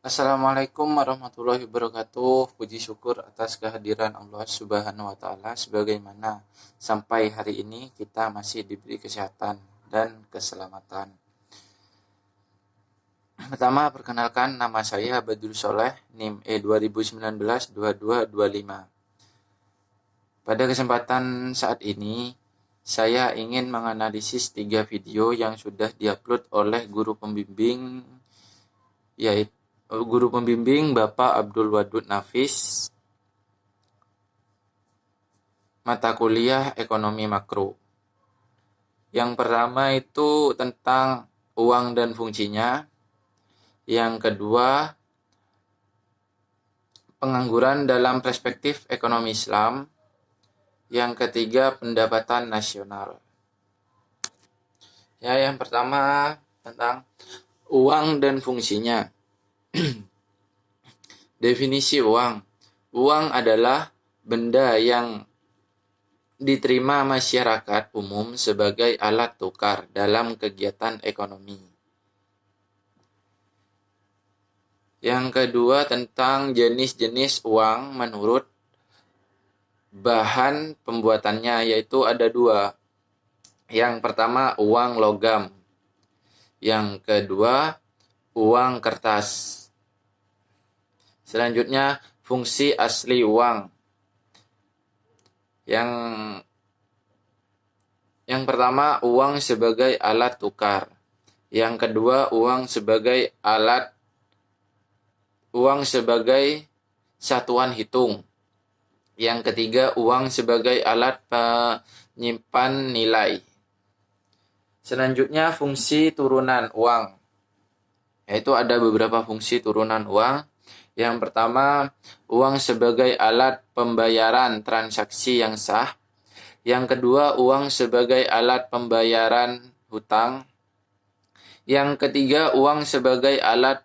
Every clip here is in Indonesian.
Assalamualaikum warahmatullahi wabarakatuh. Puji syukur atas kehadiran Allah Subhanahu wa taala sebagaimana sampai hari ini kita masih diberi kesehatan dan keselamatan. Pertama, perkenalkan nama saya Badrul Soleh, NIM E2019-2225. Pada kesempatan saat ini, saya ingin menganalisis 3 video yang sudah diupload oleh guru pembimbing, yaitu Guru Pembimbing Bapak Abdul Wadud Nafis, mata kuliah Ekonomi Makro. Yang pertama itu tentang uang dan fungsinya. Yang kedua, pengangguran dalam perspektif ekonomi Islam. Yang ketiga, pendapatan nasional. Yang pertama tentang uang dan fungsinya. Definisi uang. Uang adalah benda yang diterima masyarakat umum sebagai alat tukar dalam kegiatan ekonomi. Yang kedua tentang jenis-jenis uang menurut bahan pembuatannya, yaitu ada 2. Yang pertama uang logam. Yang kedua uang kertas. Selanjutnya fungsi asli uang. Yang pertama uang sebagai alat tukar. Yang kedua uang sebagai satuan hitung. Yang ketiga uang sebagai alat penyimpan nilai. Selanjutnya fungsi turunan uang. Yaitu ada beberapa fungsi turunan uang. Yang pertama, uang sebagai alat pembayaran transaksi yang sah. Yang kedua, uang sebagai alat pembayaran hutang. Yang ketiga, uang sebagai alat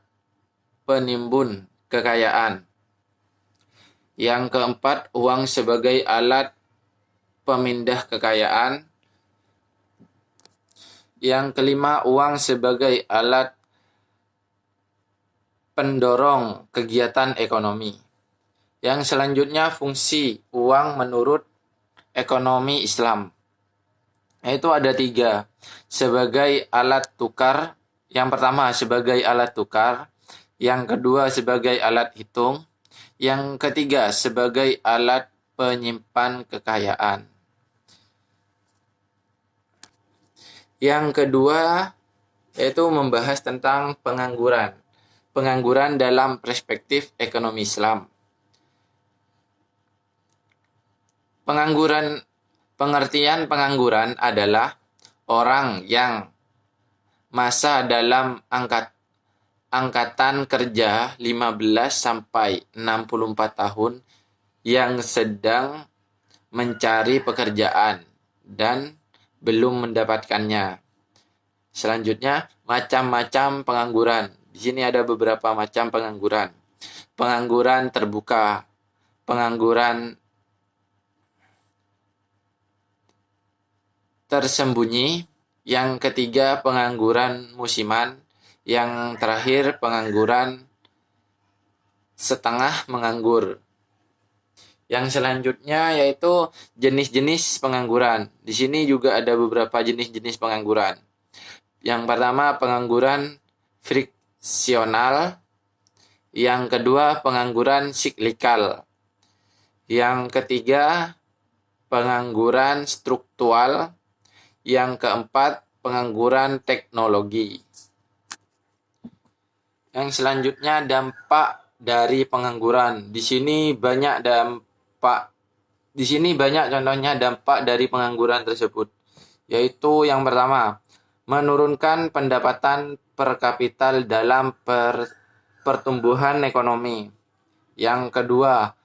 penimbun kekayaan. Yang keempat, uang sebagai alat pemindah kekayaan. Yang kelima, uang sebagai alat pendorong kegiatan ekonomi. Yang selanjutnya fungsi uang menurut ekonomi Islam. Yaitu ada 3. Sebagai alat tukar. Yang pertama sebagai alat tukar. Yang kedua sebagai alat hitung. Yang ketiga sebagai alat penyimpan kekayaan. Yang kedua yaitu membahas tentang pengangguran. Pengangguran dalam perspektif ekonomi Islam. Pengertian pengangguran adalah orang yang masa dalam angkatan kerja 15 sampai 64 tahun yang sedang mencari pekerjaan dan belum mendapatkannya. Selanjutnya, macam-macam pengangguran. Di sini ada beberapa macam pengangguran. Pengangguran terbuka, pengangguran tersembunyi, yang ketiga pengangguran musiman, yang terakhir pengangguran setengah menganggur. Yang selanjutnya yaitu jenis-jenis pengangguran. Di sini juga ada beberapa jenis-jenis pengangguran. Yang pertama pengangguran friksional, yang kedua pengangguran siklikal, yang ketiga pengangguran struktural, yang keempat pengangguran teknologi. Yang selanjutnya dampak dari pengangguran. Di sini banyak contohnya dampak dari pengangguran tersebut. Yaitu yang pertama, menurunkan pendapatan per kapita dalam pertumbuhan ekonomi. Yang kedua,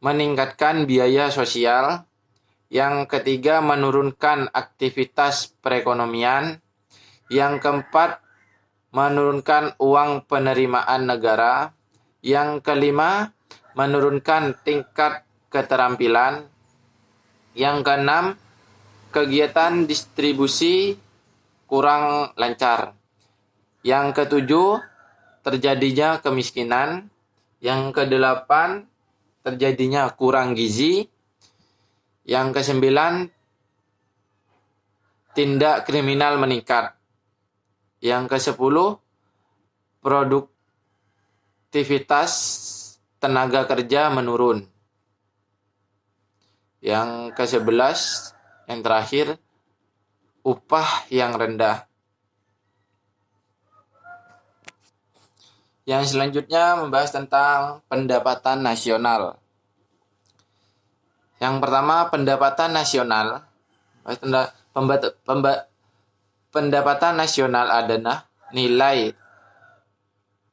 meningkatkan biaya sosial. Yang ketiga, menurunkan aktivitas perekonomian. Yang keempat, menurunkan uang penerimaan negara. Yang kelima, menurunkan tingkat keterampilan. Yang keenam, kegiatan distribusi kurang lancar. Yang ketujuh, terjadinya kemiskinan. Yang kedelapan, terjadinya kurang gizi. Yang kesembilan, tindak kriminal meningkat. Yang kesepuluh, produktivitas tenaga kerja menurun. Yang ke-11, yang terakhir, upah yang rendah. Yang selanjutnya membahas tentang pendapatan nasional. Yang pertama, pendapatan nasional. Pendapatan nasional adalah nilai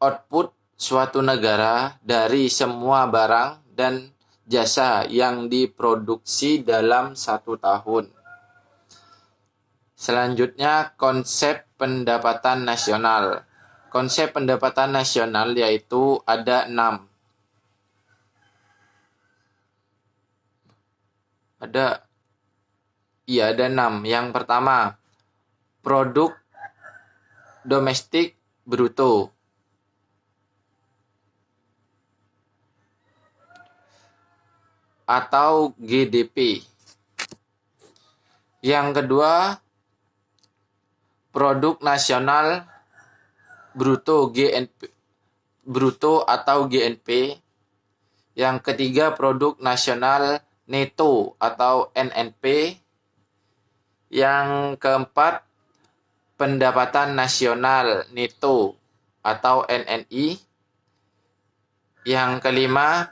output suatu negara dari semua barang dan jasa yang diproduksi dalam satu tahun. Selanjutnya, konsep pendapatan nasional. Konsep pendapatan nasional yaitu ada 6. Ada 6. Yang pertama, produk domestik bruto. Atau GDP. Yang kedua, produk nasional bruto atau GNP. Yang ketiga, produk nasional neto atau NNP. Yang keempat, pendapatan nasional neto atau NNI. Yang kelima,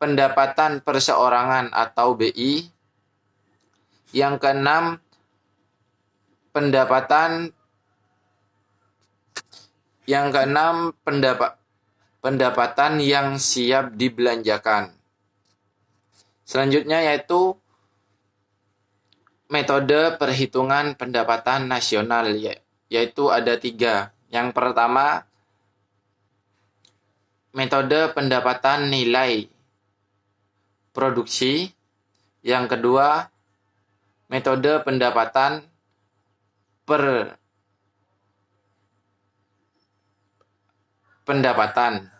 pendapatan perseorangan atau BI. Yang keenam, pendapatan yang siap dibelanjakan. Selanjutnya yaitu metode perhitungan pendapatan nasional, yaitu ada 3. Yang pertama, metode pendapatan nilai produksi. Yang kedua, metode pendapatan pendapatan.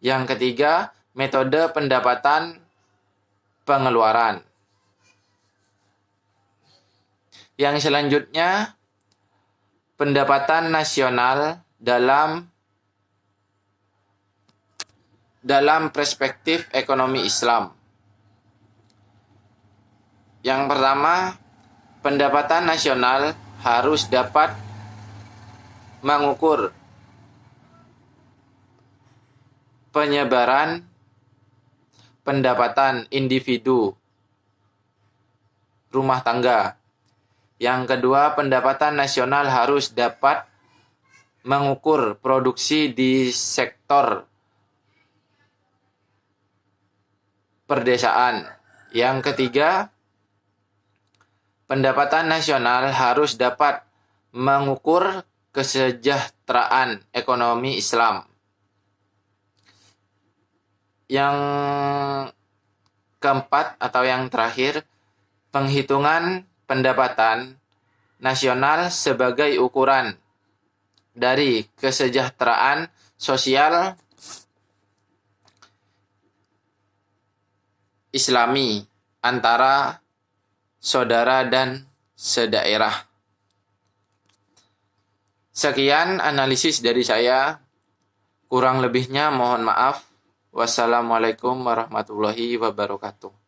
Yang ketiga, metode pendapatan pengeluaran. Yang selanjutnya, pendapatan nasional dalam perspektif ekonomi Islam. Yang pertama, pendapatan nasional harus dapat mengukur penyebaran pendapatan individu rumah tangga. Yang kedua, pendapatan nasional harus dapat mengukur produksi di sektor perdesaan. Yang ketiga, pendapatan nasional harus dapat mengukur kesejahteraan ekonomi Islam. Yang keempat atau yang terakhir, penghitungan pendapatan nasional sebagai ukuran dari kesejahteraan sosial Islami antara saudara dan sedaerah. Sekian analisis dari saya. Kurang lebihnya mohon maaf. Wassalamualaikum warahmatullahi wabarakatuh.